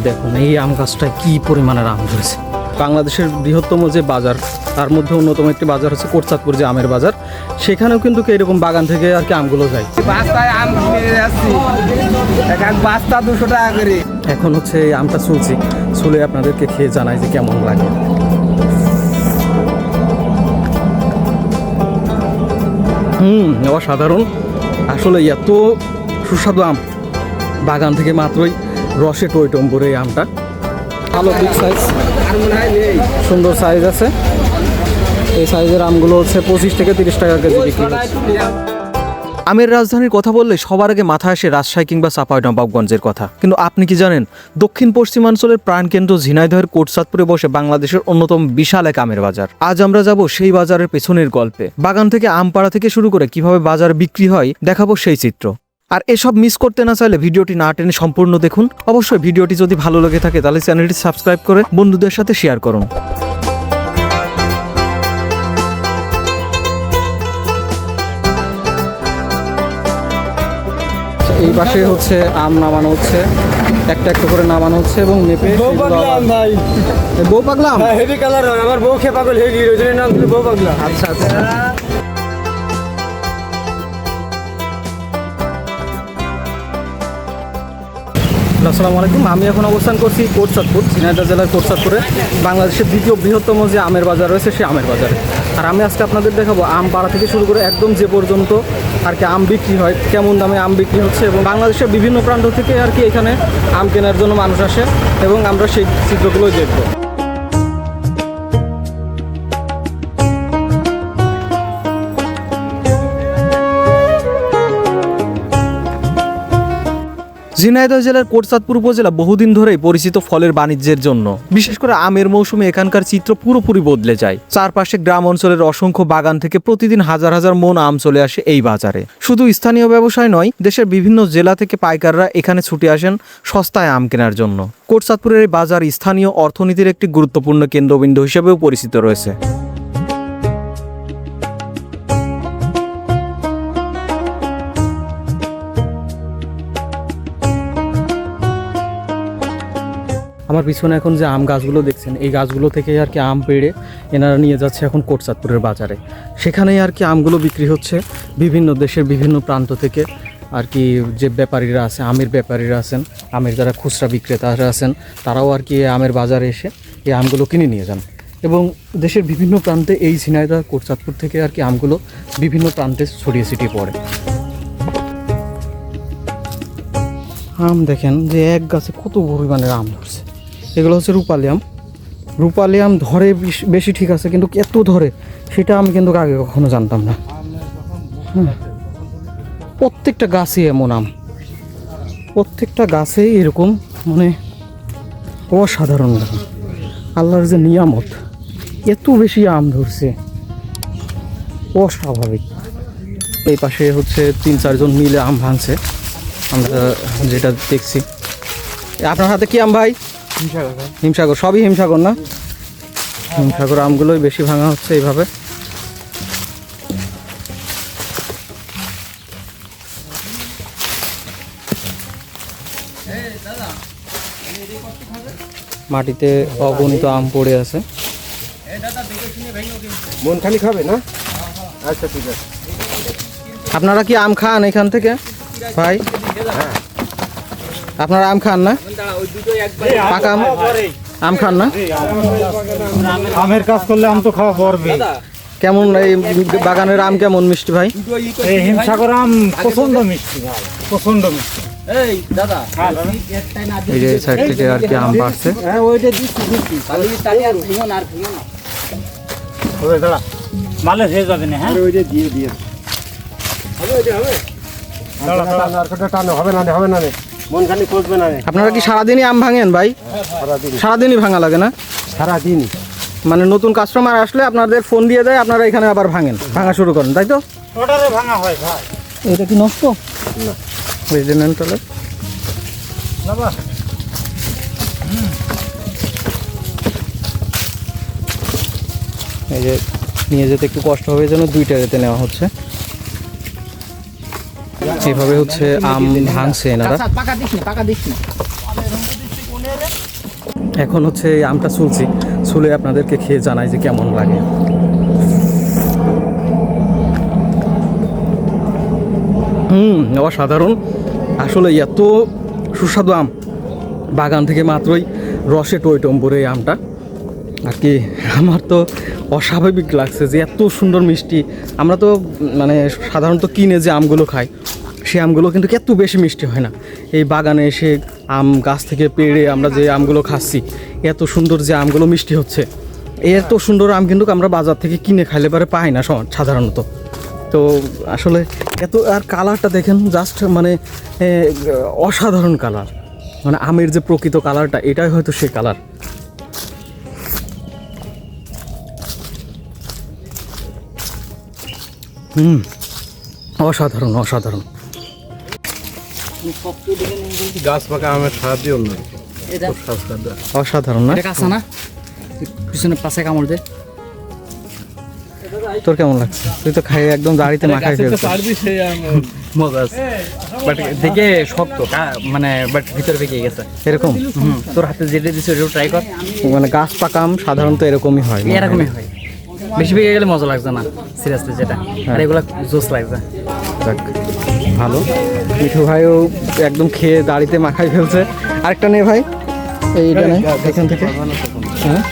দেখুন এই আম গাছটায় কি পরিমাণের আম ধরেছে। বাংলাদেশের বৃহত্তম যে বাজার তার মধ্যে অন্যতম একটি বাজার হচ্ছে কোটচাঁদপুর যে আমের বাজার, সেখানেও কিন্তু এরকম বাগান থেকে আর কি আমগুলো যায়। বাস্তায় আম কিনে যাচ্ছি, এক বাস্তা 200 টাকা করে। এখন হচ্ছে এই আমটা চুলে আপনাদেরকে খেয়ে জানাই যে কেমন লাগে। অসাধারণ, আসলে এত সুস্বাদু আম, বাগান থেকে মাত্রই রসে টইটম্বুর এই আমটা। ভালো বিগ সাইজ, সুন্দর সাইজ আছে। এই সাইজের আমগুলো হচ্ছে 25 থেকে 30 টাকা কেজি বিক্রি হচ্ছে। আমের রাজধানীর কথা বললে সবার আগে মাথায় আসে রাজশাহী কিংবা চাঁপাইনবাবগঞ্জের কথা, কিন্তু আপনি কি জানেন দক্ষিণ পশ্চিমাঞ্চলের প্রাণকেন্দ্র ঝিনাইদহের কোটচাঁদপুরে বসে বাংলাদেশের অন্যতম বিশাল এক আমের বাজার। আজ আমরা যাব সেই বাজারের পেছনের গল্পে, বাগান থেকে আম পাড়া থেকে শুরু করে কিভাবে বাজার বিক্রি হয় দেখাবো সেই চিত্র। আর এসব মিস করতে না চাইলে ভিডিওটি না টেনে সম্পূর্ণ দেখুন। অবশ্যই ভিডিওটি যদি ভালো লেগে থাকে তাহলে চ্যানেলটি সাবস্ক্রাইব করে বন্ধুদের সাথে শেয়ার করুন। এই পাশে হচ্ছে আম নামানো হচ্ছে, একটা একটা করে নামানো হচ্ছে এবং মেপে বউ পাগলাম হেভি কালার হয়, আমার বউ খেয়ে পাগল হয়ে গিয়ে ওই জন্য নাম দিল বউ পাগলা। আচ্ছা আচ্ছা। আসসালামু আলাইকুম, আমি এখন অবস্থান করছি কোটচাঁদপুর, ঝিনাইদহ জেলার কোটচাঁদপুরে, বাংলাদেশের দ্বিতীয় বৃহত্তম যে আমের বাজার রয়েছে সেই আমের বাজারে। আর আমি আজকে আপনাদের দেখাবো আম পাড়া থেকে শুরু করে একদম যে পর্যন্ত আর কি আম বিক্রি হয়, কেমন দামে আম বিক্রি হচ্ছে, এবং বাংলাদেশের বিভিন্ন প্রান্ত থেকে আর কি এখানে আম কেনার জন্য মানুষ আসে, এবং আমরা সেই চিত্রগুলোই দেখবো। ঝিনাইদহ জেলার কোটচাঁদপুর উপজেলা বহুদিন ধরেই পরিচিত ফলের বাণিজ্যের জন্য। বিশেষ করে আমের মৌসুমে এখানকার চিত্র পুরোপুরি বদলে যায়। চারপাশে গ্রাম অঞ্চলের অসংখ্য বাগান থেকে প্রতিদিন হাজার হাজার মন আম চলে আসে এই বাজারে। শুধু স্থানীয় ব্যবসায় নয়, দেশের বিভিন্ন জেলা থেকে পাইকাররা এখানে ছুটে আসেন সস্তায় আম কেনার জন্য। কোটচাঁদপুরের এই বাজার স্থানীয় অর্থনীতির একটি গুরুত্বপূর্ণ কেন্দ্রবিন্দু হিসেবেও পরিচিত রয়েছে। আমার পিছনে এখন যে আম গাছগুলো দেখছেন, এই গাছগুলো থেকে আর কি আম পেড়ে এনারা নিয়ে যাচ্ছে এখন কোটচাঁদপুরের বাজারে। সেখানেই আর কি আমগুলো বিক্রি হচ্ছে বিভিন্ন দেশের বিভিন্ন প্রান্ত থেকে আর কি। যে ব্যাপারীরা আছে, আমের ব্যাপারীরা আছেন, আমের যারা খুচরা বিক্রেতারা আছেন, তারাও আর কি আমের বাজারে এসে এই আমগুলো কিনে নিয়ে যান। এবং দেশের বিভিন্ন প্রান্তে এই ঝিনাইদহ কোটচাঁদপুর থেকে আর কি আমগুলো বিভিন্ন প্রান্তে ছড়িয়ে ছিটিয়ে পড়ে। আম দেখেন যে এক গাছে কত পরিমাণের আম ধরছে। এগুলো হচ্ছে রূপালি আম। রূপালি আম ধরে বেশি ঠিক আছে, কিন্তু এত ধরে সেটা আমি কিন্তু আগে কখনো জানতাম না। প্রত্যেকটা গাছে এমন আম, প্রত্যেকটা গাছেই এরকম, মানে অসাধারণ রকম আল্লাহর যে নিয়ামত, এত বেশি আম ধরছে, অস্বাভাবিক। এই পাশে হচ্ছে 3-4 জন মিলে আম ভাঙছে, আমরা যেটা দেখছি। আপনার হাতে কি আম ভাই? হিমসাগর, সবই হিমসাগর না? হিমসাগর আমগুলোই বেশি ভাঙা হচ্ছে এইভাবে। মাটিতে অগণিত আম পড়ে আছে। মন খালি খাবে না? আচ্ছা ঠিক আছে। আপনারা কি আম খান এখান থেকে ভাই? আপনারা আম খান না? পাকা আম আম খান না? আমের কাজ করলে আম তো খাওয়া পড়বে। কেমন এই বাগানের আম কেমন মিষ্টি ভাই? এই হিমসাগর আম প্রচন্ড মিষ্টি ভাই, প্রচন্ড মিষ্টি। এই দাদা, এই যে সাইড থেকে আর কি আম পাড়ছে। হ্যাঁ ওইটা দিচ্ছি খালি তালি আর ভিমন আর ভিমন না। ওই দাদা মালে হয়ে যাবে না। হ্যাঁ ওইটা দিয়ে হবে, ওইটা হবে। দাদা আর কত টানো হবে না, হবে না, মন খালি খুঁজবে না। আপনারা কি সারাদিনই আম ভাঙেন ভাই? সারাদিনই ভাঙা লাগে না? সারাদিনই, মানে নতুন কাস্টমার আসলে আপনাদের ফোন দিয়ে দেয়, আপনারা এখানে আবার ভাঙা শুরু করেন, তাই তো? ওটারে ভাঙা হয় ভাই। এটা কি নষ্ট না? ওই যে নেন তাহলে বাবা। এই যে নিয়ে যেতে একটু কষ্ট হবে, যেন 2টা রেতে নেওয়া হচ্ছে। এইভাবে হচ্ছে আম ভাঙছে এনারা। পাকা দিস না। এখন হচ্ছে এই আমটা চুলছি, চুলে আপনাদেরকে খেয়ে জানাই যে কেমন লাগে। অসাধারণ, আসলে এত সুস্বাদু আম, বাগান থেকে মাত্রই রসে টইটম্বুর এই আমটা আর কি। আমার তো অস্বাভাবিক লাগছে যে এত সুন্দর মিষ্টি। আমরা তো মানে সাধারণত কিনে যে আমগুলো খাই সেই আমগুলো কিন্তু এত বেশি মিষ্টি হয় না। এই বাগানে এসে আম গাছ থেকে পেড়ে আমরা যে আমগুলো খাচ্ছি, এত সুন্দর যে আমগুলো মিষ্টি হচ্ছে, এত সুন্দর আম কিন্তু আমরা বাজার থেকে কিনে খাইলে পরে পাই না সাধারণত। তো আসলে এত, আর কালারটা দেখেন জাস্ট মানে অসাধারণ কালার, মানে আমের যে প্রকৃত কালারটা এটাই হয়তো সেই কালার। অসাধারণ অসাধারণ। গাছ পাকা আমের স্বাদ দিও না, অসাধারণ না? কাঁচা না, পিছনে পাশে কামড় দে। তোর কেমন লাগছে? তুই তো খাই একদম দাড়িতে মাখাই ফেলছিস। মজা আছে, বাট দেখে শক্ত, মানে বাট ভিতরে পেকে গেছে এরকম তোর হাতে যেটা দিছে ওটা ট্রাই কর। মানে গাছ পাকা আম সাধারণত এরকমই হয়, এরকমই হয়, বেশি পেকে গেলে মজা লাগছে না সিরিয়াসলি যেটা, আর এগুলা জোস লাগছে। যাক, ভালো। মিঠু ভাইও একদম খেয়ে দাড়িতে মাখাই ফেলছে। আরেকটা নে ভাই, এইটা নে এখান থেকে। হ্যাঁ,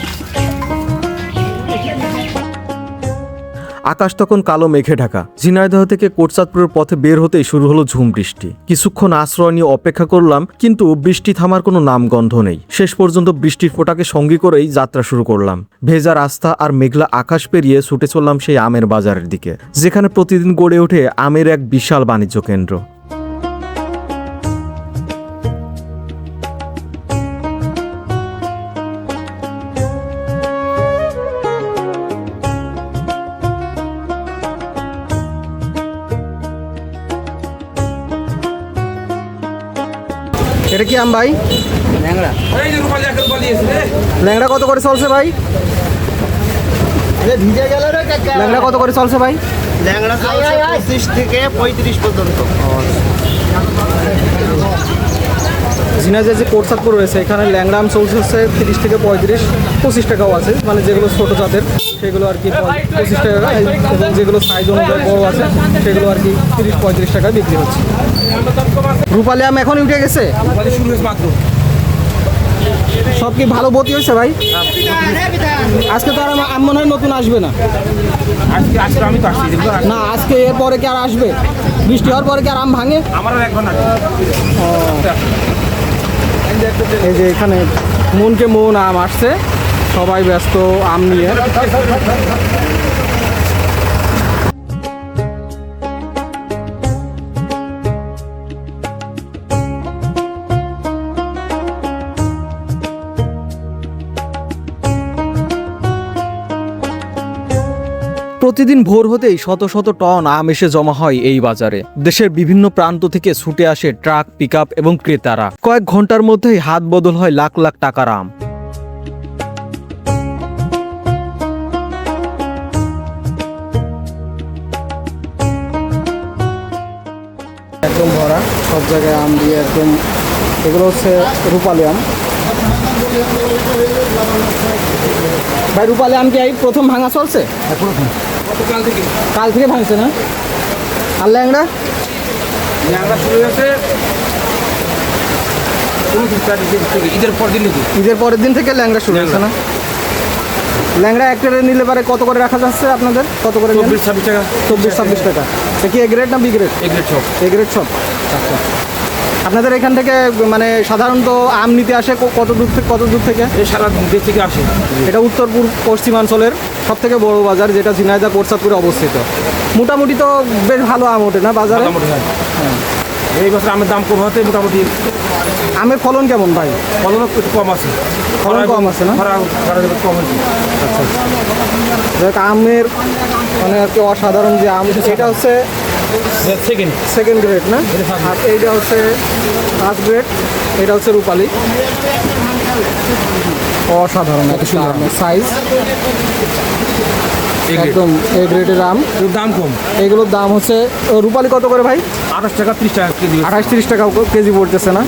আকাশ তখন কালো মেঘে ঢাকা। ঝিনাইদহ থেকে কোটচাঁদপুরের পথে বের হতেই শুরু হলো ঝুম বৃষ্টি। কিছুক্ষণ আশ্রয় নিয়ে অপেক্ষা করলাম, কিন্তু বৃষ্টি থামার কোনো নামগন্ধ নেই। শেষ পর্যন্ত বৃষ্টির ফোঁটাকে সঙ্গী করেই যাত্রা শুরু করলাম। ভেজা রাস্তা আর মেঘলা আকাশ পেরিয়ে ছুটে চললাম সেই আমের বাজারের দিকে, যেখানে প্রতিদিন গড়ে ওঠে আমের এক বিশাল বাণিজ্য কেন্দ্র। এটা কি আম ভাই? ল্যাংড়া ল্যাংড়া কত করে চলছে ভাই? ল্যাংড়া কত করে চলছে ভাই? ল্যাংড়া চলছে 25 থেকে 35 পর্যন্ত। ঝিনাইদহ যে কোটচাঁদপুর রয়েছে এখানে ল্যাংড়া আম চলছে হচ্ছে 30 থেকে 35, 25 টাকাও আছে, মানে যেগুলো ছোটো জাতের সেগুলো আর কি 25 টাকা, এবং যেগুলো সাইজ অনুযায়ী বড় আছে সেগুলো আর কি 30-35 টাকায় বিক্রি হচ্ছে। রূপালী আম এখন উঠে গেছে, সব কি ভালো বতি হয়েছে ভাই? আজকে তো আর আম মনে হয় নতুন আসবে না। না, আজকে এর পরে কি আর আসবে? বৃষ্টি হওয়ার পরে কি আর আম ভাঙে? এই যে এখানে মনকে মন আম আসছে, সবাই ব্যস্ত আম নিয়ে। প্রতিদিন ভোর হতেই শত শত টন আম এসে জমা হয় এই বাজারে। দেশের বিভিন্ন প্রান্ত থেকে ছুটে আসে ট্রাক, পিকআপ এবং ক্রেতারা। কয়েক ঘন্টার মধ্যেই হাত বদল হয় লাখ লাখ টাকার আম। একদম ভরা, সব জায়গায় আম দিয়ে একদম। এগুলো হচ্ছে রূপালী আম। ভাই রূপালী আম কি এই প্রথম ভাঙা চলছে? কাল থেকে ভাঙছে না? আর ল্যাংড়া? ঈদের পরের দিন থেকে ল্যাংড়া শুরু হয়েছে না? ল্যাংড়া এক ট্রে নিলে পারে কত করে রাখা যাচ্ছে আপনাদের? কত করে? 24-26 টাকা। 24-26 টাকা। এটা কি এ গ্রেড না বি গ্রেড? এ গ্রেড সব। এ গ্রেড সব। আচ্ছা, আপনাদের এখান থেকে মানে সাধারণত আম নিতে আসে কত দূর থেকে? এই সারা দেশ থেকে আসে। এটা উত্তর পশ্চিমাঞ্চলের সব থেকে বড় বাজার, যেটা ঝিনাইদহ কোটচাঁদপুরে অবস্থিত। মোটামুটি তো বেশ ভালো আম ওঠে না বাজারে? হ্যাঁ, এই বছর আমের দাম কম হতে মোটামুটি। আমের ফলন কেমন ভাই? ফলন একটু কম আছে। ফলন কম আছে না? কম আছে। আচ্ছা, দেখ আমের মানে আর কি অসাধারণ যে আম, এটা হচ্ছে সেকেন্ড গ্রেড না? আর এইটা হচ্ছে ফার্স্ট গ্রেড, এটা হচ্ছে রূপালী। অসাধারণ একটা সুন্দর সাইজ, একদম এ গ্রেডের আম। দাম কম। এগুলোর দাম হচ্ছে, রূপালী কত করে ভাই? 28 টাকা 30 টাকা কেজি। 28-30 টাকা কেজি পড়তেছে না?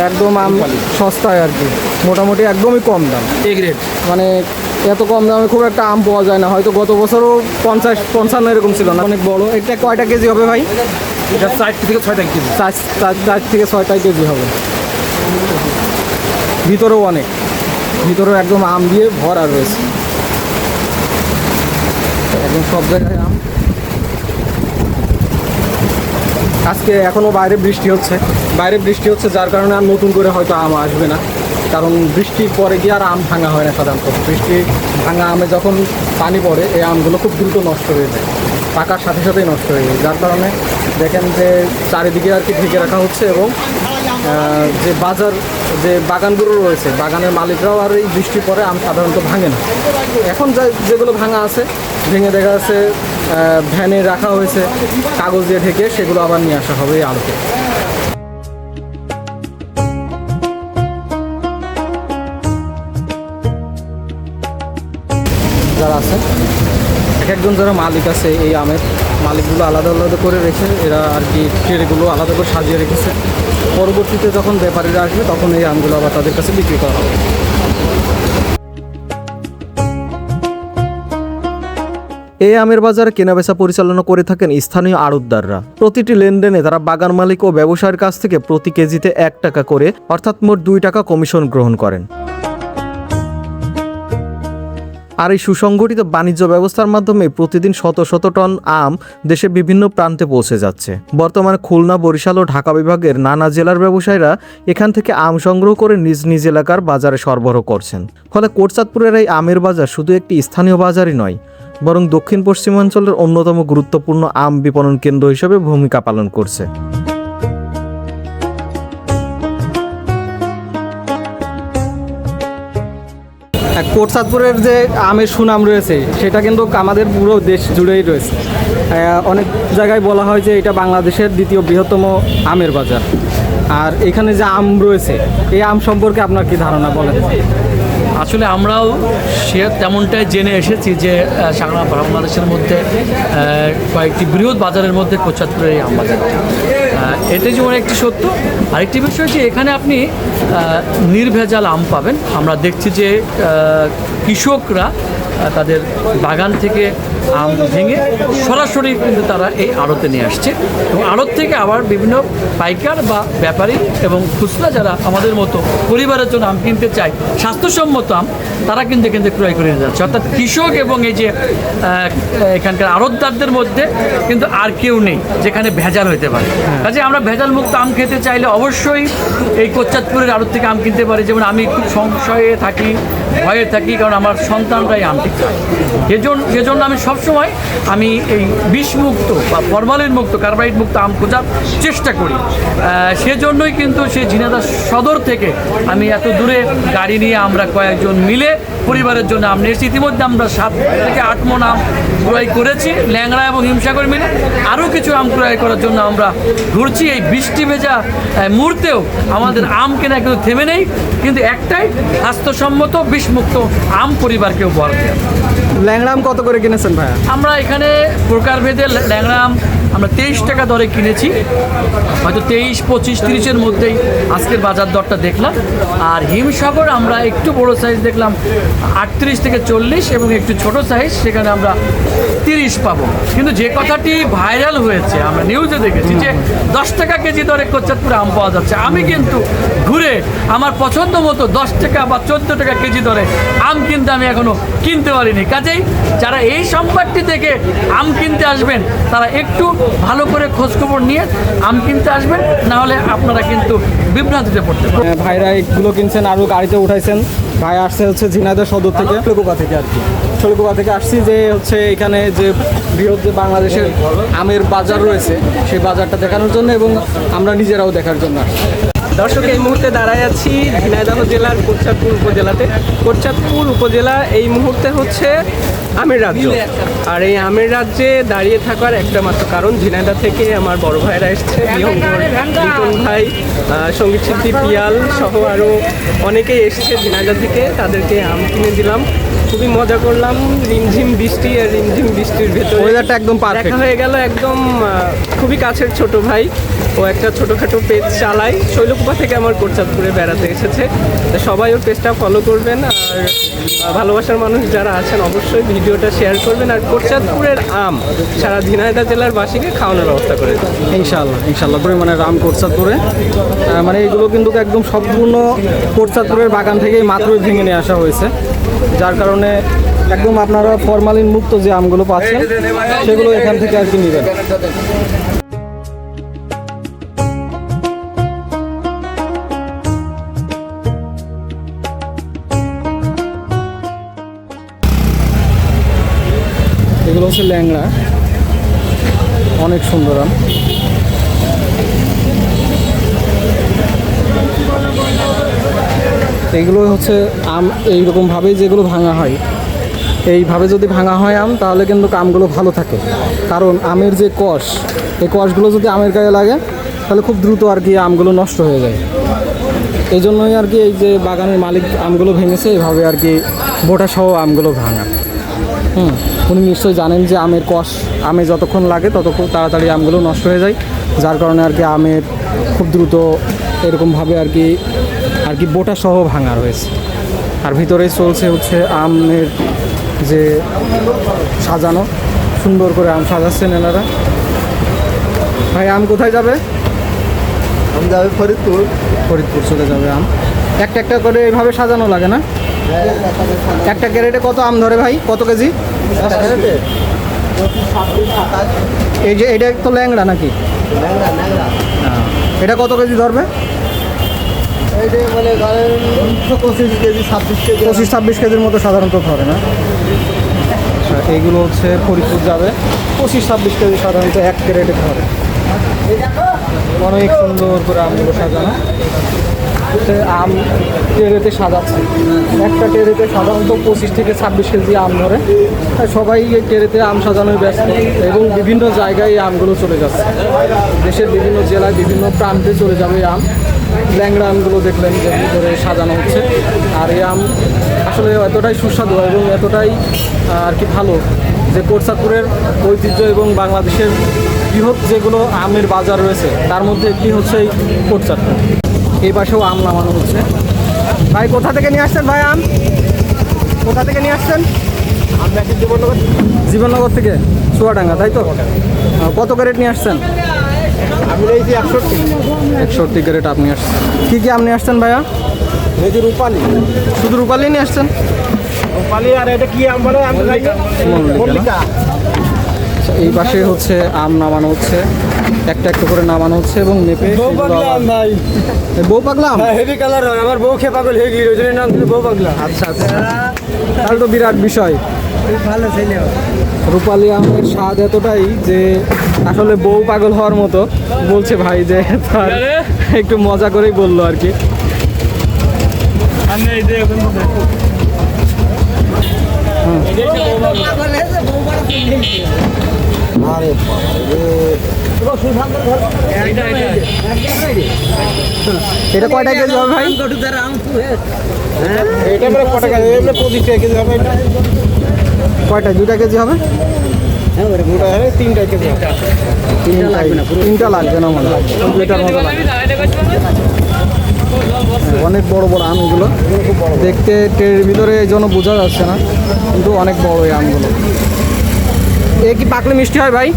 একদম আম সস্তায় আর কি, মোটামুটি একদমই কম দাম। A grade. মানে এত কম দামে খুব একটা আম পাওয়া যায় না, হয়তো গত বছরও 50-55 এরকম ছিল না। অনেক বড়। এটা কয়টা কেজি হবে ভাই? এটা 4 থেকে 6 কেজি। 4 থেকে 6টা কেজি হবে। ভিতরেও অনেক, ভিতরেও একদম আম দিয়ে ভরা রয়েছে, একদম সব জায়গায় আম। আজকে এখনও বাইরে বৃষ্টি হচ্ছে, যার কারণে আর নতুন করে হয়তো আম আসবে না, কারণ বৃষ্টির পরে গিয়ে আর আম ভাঙা হয় না সাধারণত। বৃষ্টি ভাঙা আমে যখন পানি পড়ে এই আমগুলো খুব দ্রুত নষ্ট হয়ে যায়, পাকার সাথে সাথেই নষ্ট হয়ে যায়। যার কারণে দেখেন যে চারিদিকে আর কি ঢেকে রাখা হচ্ছে, এবং যে বাগানগুলো রয়েছে, বাগানের মালিকরাও আর এই বৃষ্টির পরে আম সাধারণত ভাঙে না। এখন যেগুলো ভাঙা আছে, ভেঙে দেখা যাচ্ছে ভ্যানে রাখা হয়েছে কাগজ দিয়ে ঢেকে, সেগুলো আবার নিয়ে আসা হবে এই আড়তে। যারা আছে একজন যারা মালিক আছে, এই আমের মালিকগুলো আলাদা আলাদা করে রেখে এরা আর কি ট্রেগুলো আলাদা করে সাজিয়ে রেখেছে। পরবর্তীতে যখন ব্যাপারীরা আসবে তখন এই আমগুলো আবার তাদের কাছে বিক্রি করা হবে। এই আমের বাজারে কেনাবেচা পরিচালনা করে থাকেন স্থানীয় আড়তদাররা। প্রতিটি লেনদেনে তারা বাগান মালিক ও ব্যবসায়ীর কাছ থেকে প্রতি কেজিতে 1 টাকা করে, অর্থাৎ মোট 2 টাকা কমিশন গ্রহণ করেন। আর এই সুসংগঠিত বাণিজ্য ব্যবস্থার মাধ্যমে প্রতিদিন শত শত টন আম দেশের বিভিন্ন প্রান্তে পৌঁছে যাচ্ছে। বর্তমানে খুলনা, বরিশাল ও ঢাকা বিভাগের নানা জেলার ব্যবসায়ীরা এখান থেকে আম সংগ্রহ করে নিজ নিজ এলাকার বাজারে সরবরাহ করছেন। ফলে কোটচাঁদপুরের এই আমের বাজার শুধু একটি স্থানীয় বাজারই নয়, বরং দক্ষিণ পশ্চিমাঞ্চলের অন্যতম গুরুত্বপূর্ণ আম বিপণন কেন্দ্র হিসেবে ভূমিকা পালন করছে। কোটচাঁদপুরের যে আমের সুনাম রয়েছে সেটা কিন্তু আমাদের পুরো দেশ জুড়েই রয়েছে। অনেক জায়গায় বলা হয় যে এটা বাংলাদেশের দ্বিতীয় বৃহত্তম আমের বাজার। আর এখানে যে আম রয়েছে, এই আম সম্পর্কে আপনার কি ধারণা বলেন? আসলে আমরাও তেমনটাই জেনে এসেছি যে সারা বাংলাদেশের মধ্যে কয়েকটি বৃহৎ বাজারের মধ্যে কোটচাঁদপুরের এই আম বাজার, এটাই যেমন একটি সত্য। আরেকটি বিষয় যে এখানে আপনি নির্ভেজাল আম পাবেন। আমরা দেখছি যে কৃষকরা তাদের বাগান থেকে আম ভেঙে সরাসরি কিন্তু তারা এই আড়তে নিয়ে আসছে, এবং আড়ত থেকে আবার বিভিন্ন পাইকার বা ব্যাপারী এবং খুচরা যারা আমাদের মতো পরিবারের জন্য আম কিনতে চায়, স্বাস্থ্যসম্মত আম, তারা কিন্তু ক্রয় করে নিয়ে যাচ্ছে। অর্থাৎ কৃষক এবং এই যে এখানকার আড়তদারদের মধ্যে কিন্তু আর কেউ নেই যেখানে ভেজাল হতে পারে। কাজে আমরা ভেজাল মুক্ত আম খেতে চাইলে অবশ্যই এই কোটচাঁদপুরের আড়ত থেকে আম কিনতে পারি। যেমন আমি খুব সংশয়ে থাকি, ভয়ে থাকি, কারণ আমার সন্তানরাই আমটি খায়। এজন্য আমি সবসময় এই বিষমুক্ত বা ফরমালিন মুক্ত, কার্বাইড মুক্ত আম খোঁজার চেষ্টা করি। সেজন্যই কিন্তু সেই ঝিনাইদহ সদর থেকে আমি এত দূরে গাড়ি নিয়ে আমরা কয়েকজন মিলে পরিবারের জন্য আম নিয়েছি। ইতিমধ্যে আমরা 7 থেকে 8 মণ আম ক্রয় করেছি, ল্যাংড়া এবং হিমসাগর মিলে। আরও কিছু আম ক্রয় করার জন্য আমরা ঘুরছি। এই বৃষ্টি ভেজা মুহূর্তেও আমাদের আম কেনা কিন্তু থেমে নেই, কিন্তু একটাই স্বাস্থ্যসম্মত বিষমুক্ত আম পরিবারকে উপহার দেওয়া। ল্যাংড়া আম কত করে কিনেছেন ভাইয়া? আমরা এখানে প্রকারভেদে ল্যাংড়া আম আমরা 23 টাকা দরে কিনেছি, হয়তো 23, 25, 30-এর মধ্যেই আজকের বাজার দরটা দেখলাম। আর হিমসাগর আমরা একটু বড় সাইজ দেখলাম 38 থেকে 40, এবং একটু ছোট সাইজ সেখানে আমরা 30 পাবো। কিন্তু যে কথাটি ভাইরাল হয়েছে, আমরা নিউজে দেখেছি যে 10 টাকা কেজি দরে কোটচাঁদপুরে আম পাওয়া যাচ্ছে। আমি কিন্তু ঘুরে আমার পছন্দ মতো 10 টাকা বা 14 টাকা কেজি দরে আম কিন্তু আমি এখনো কিনতে পারিনি। কাজেই যারা এই সংবাদটি থেকে আম কিনতে আসবেন, তারা একটু ভালো করে খোঁজখবর নিয়ে আম কিনতে আসবেন, না হলে আপনারা কিন্তু বিভ্রান্তিতে পড়তে পারেন। ভাইরা এগুলো কিনছেন, আরও গাড়িতে উঠাইছেন। ভাই আসছে হচ্ছে ঝিনাইদহ সদর থেকে, শৈলকুপা থেকে আর কি। শৈলকুপা থেকে আসছি যে হচ্ছে এখানে যে বৃহৎ যে বাংলাদেশের আমের বাজার রয়েছে সেই বাজারটা দেখানোর জন্য, এবং আমরা নিজেরাও দেখার জন্য আসছি। দর্শক, এই মুহূর্তে দাঁড়ায় আছি ঝিনাইদহ জেলার কোটচাঁদপুর উপজেলাতে। কোটচাঁদপুর উপজেলা এই মুহূর্তে হচ্ছে আমের রাজ্য। আর এই আমের রাজ্যে দাঁড়িয়ে থাকার একটা মাত্র কারণ, ঝিনাইদহ থেকে আমার বড় ভাইরা এসছে, বিপন ভাই, সঙ্গীত শিল্পী পিয়াল সহ আরও অনেকেই এসছে ঝিনাইদহ থেকে, তাদেরকে আম কিনে দিলাম। খুবই মজা করলাম, রিমঝিম বৃষ্টি আর রিমঝিম বৃষ্টির ভেতরে ওয়েদারটা একদম পারফেক্ট। দেখা হয়ে গেল একদম খুবই কাছের ছোট ভাই, ও একটা ছোটোখাটো পেজ চালায়, শৈলকুপা থেকে আমার কোটচাঁদপুরে বেড়াতে এসেছে। তো সবাই ওর পেজটা ফলো করবেন, আর ভালোবাসার মানুষ যারা আছেন অবশ্যই ভিডিওটা শেয়ার করবেন, আর কোটচাঁদপুরের আম সারা ঝিনাইদহ জেলার বাসীকে খাওয়ানোর ব্যবস্থা করে দেন। ইনশাল্লাহ মানে রাম কোটচাঁদপুরে মানে এগুলো কিন্তু একদম সম্পূর্ণ কোটচাঁদপুরের বাগান থেকেই মাত্রই ভেঙে নিয়ে আসা হয়েছে, যার কারণে একদম আপনারা ফরমালিন মুক্ত যে আমগুলো পাচ্ছেন সেগুলো এখান থেকে আর কি নেবেন। এগুলো হচ্ছে ল্যাংড়া, অনেক সুন্দর আম। এগুলো হচ্ছে আম এইরকমভাবেই যেগুলো ভাঙা হয়, এইভাবে যদি ভাঙা হয় আম তাহলে কিন্তু আমগুলো ভালো থাকে, কারণ আমের যে কষ, এই কষগুলো যদি আমের গায়ে লাগে তাহলে খুব দ্রুত আর কি আমগুলো নষ্ট হয়ে যায়। এই জন্যই আর কি এই যে বাগানের মালিক আমগুলো ভেঙেছে এইভাবে আর কি বোটা সহ আমগুলো ভাঙা। উনি নিশ্চয়ই জানেন যে আমের কষ আমে যতক্ষণ লাগে ততক্ষণ তাড়াতাড়ি আমগুলো নষ্ট হয়ে যায়, যার কারণে আর কি আমের খুব দ্রুত এরকমভাবে আর কি বোটা সহ ভাঙা রয়েছে। আর ভিতরে চলছে হচ্ছে আমের যে সাজানো, সুন্দর করে আম সাজাচ্ছেন এনারা। ভাই আম কোথায় যাবে? আম যাবে ফরিদপুর। ফরিদপুর চলে যাবে আম। একটা একটা করে এইভাবে সাজানো লাগে না? একটা ক্যারেটে কত আম ধরে ভাই, কত কেজি? এই যে এটা তো ল্যাংড়া নাকি? এটা কত কেজি ধরবে? মানে 25 কেজি 26 কেজি 25-26 কেজির মতো সাধারণত ধরে না? আচ্ছা, এইগুলো হচ্ছে ফরিদপুর যাবে, 25-26 কেজি সাধারণত এক ক্যারেটে ধরে। অনেক সুন্দর করে আমগুলো সাজানো, আম টেরেতে সাজাচ্ছে। একটা টেরেতে সাধারণত 25 থেকে 26 কেজি আম ধরে, তাই সবাই এই টেরেতে আম সাজানোয় ব্যস্ত এবং বিভিন্ন জায়গায় এই আমগুলো চলে যাচ্ছে। দেশের বিভিন্ন জেলায় বিভিন্ন প্রান্তে চলে যাবে এই আম। ল্যাংড়া আমগুলো দেখলেন যে ভিতরে সাজানো হচ্ছে। আর এই আম আসলে এতটাই সুস্বাদু এবং এতটাই আর কি ভালো যে কোটচাঁদপুরের ঐতিহ্য এবং বাংলাদেশের বৃহৎ যেগুলো আমের বাজার রয়েছে তার মধ্যে একটি হচ্ছে এই কোটচাঁদপুর। এই পাশেও আম নামানো হচ্ছে। ভাই কোথা থেকে নিয়ে আসছেন ভাই আম? কোথা থেকে নিয়ে আসছেন? আমরা কি জীবননগর থেকে, চুয়াডাঙ্গা, তাই তো? কত ক্যারেট নিয়ে আসছেন? আমি নিয়েছি 61 ক্যারেট আপনি আসছেন। কী কী আম নিয়ে আসছেন ভাইয়া? এই যে রূপালি। শুধু রূপালি নিয়ে আসছেন? রূপালি আর এটা কি আম বলে? মল্লিকা। আচ্ছা, এই পাশে হচ্ছে আম নামানো হচ্ছে, একটা একটা করে নামানো হচ্ছে এবং মেপে বউ পাগলা আম ভাই। বউ পাগলা আম? হেভি কালার হয়, আমার বউ খেয়ে পাগল হয়ে গিয়ে ওই জন্য নাম দিল বউ পাগলা। আচ্ছা আচ্ছা, তাহলে তো বিরাট বিষয়। ভালো ছেলে। রূপালি আমের স্বাদ এতটাই যে আসলে বউ পাগল হওয়ার মতো বলছে ভাই, যে তার একটু মজা করেই বললো আর কি। এটা কয়টা কেজি হবে ভাই? এটা মানে কত টাকা? এমনি 25 টাকা কেজি হবে। কয়টা? 2 কেজি হবে? দুটো হবে 3 টাকা কেজি। তিনটা লাগবে না মনে হয়, 2 মতো লাগবে। অনেক বড় বড় আম এগুলো, দেখতে ট্রের ভিতরে এই জন্য বোঝা যাচ্ছে না, কিন্তু অনেক বড় এই আমগুলো। এ কি পাকলে মিষ্টি হয় ভাই?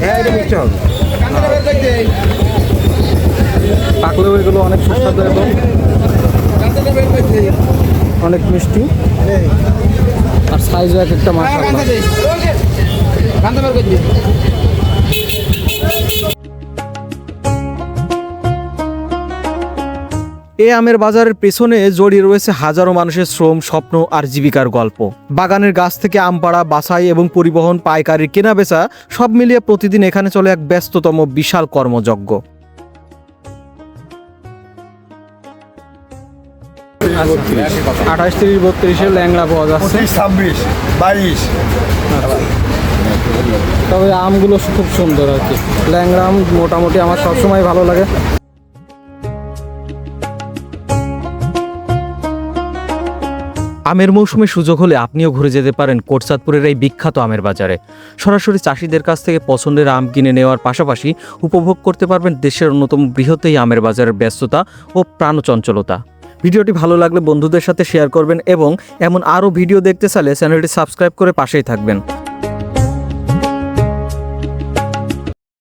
হ্যাঁ, এটা মিষ্টি হবে। পাকলেও এগুলো অনেক সুস্বাদু এবং অনেক মিষ্টি, আর সাইজও এক একটা মাশাআল্লাহ। এ আমের বাজারের পেছনে জড়িয়ে রয়েছে হাজারো মানুষের শ্রম, স্বপ্ন আর জীবিকার গল্প। বাগানের গাছ থেকে আম পাড়া, বাছাই এবং পরিবহন, পাইকারি কেনাবেচা সব মিলিয়ে প্রতিদিন এখানে চলে এক ব্যস্ততম বিশাল কর্মযজ্ঞ। 28, 30, 32 ল্যাংড়া পাওয়া যাচ্ছে। 26, 22। তবে আমগুলো খুব সুন্দর আর কি। ল্যাংড়া আম মোটামুটি আমার সবসময় ভালো লাগে। আমের মৌসুমে সুযোগ হলে আপনিও ঘুরে যেতে পারেন কোটচাঁদপুরের এই বিখ্যাত আমের বাজারে। সরাসরি চাষিদের কাছ থেকে পছন্দের আম কিনে নেওয়ার পাশাপাশি উপভোগ করতে পারবেন দেশের অন্যতম বৃহৎ এই আমের বাজারের ব্যস্ততা ও প্রাণচঞ্চলতা। ভিডিওটি ভালো লাগলে বন্ধুদের সাথে শেয়ার করবেন এবং এমন আরও ভিডিও দেখতে চাইলে চ্যানেলটি সাবস্ক্রাইব করে পাশেই থাকবেন।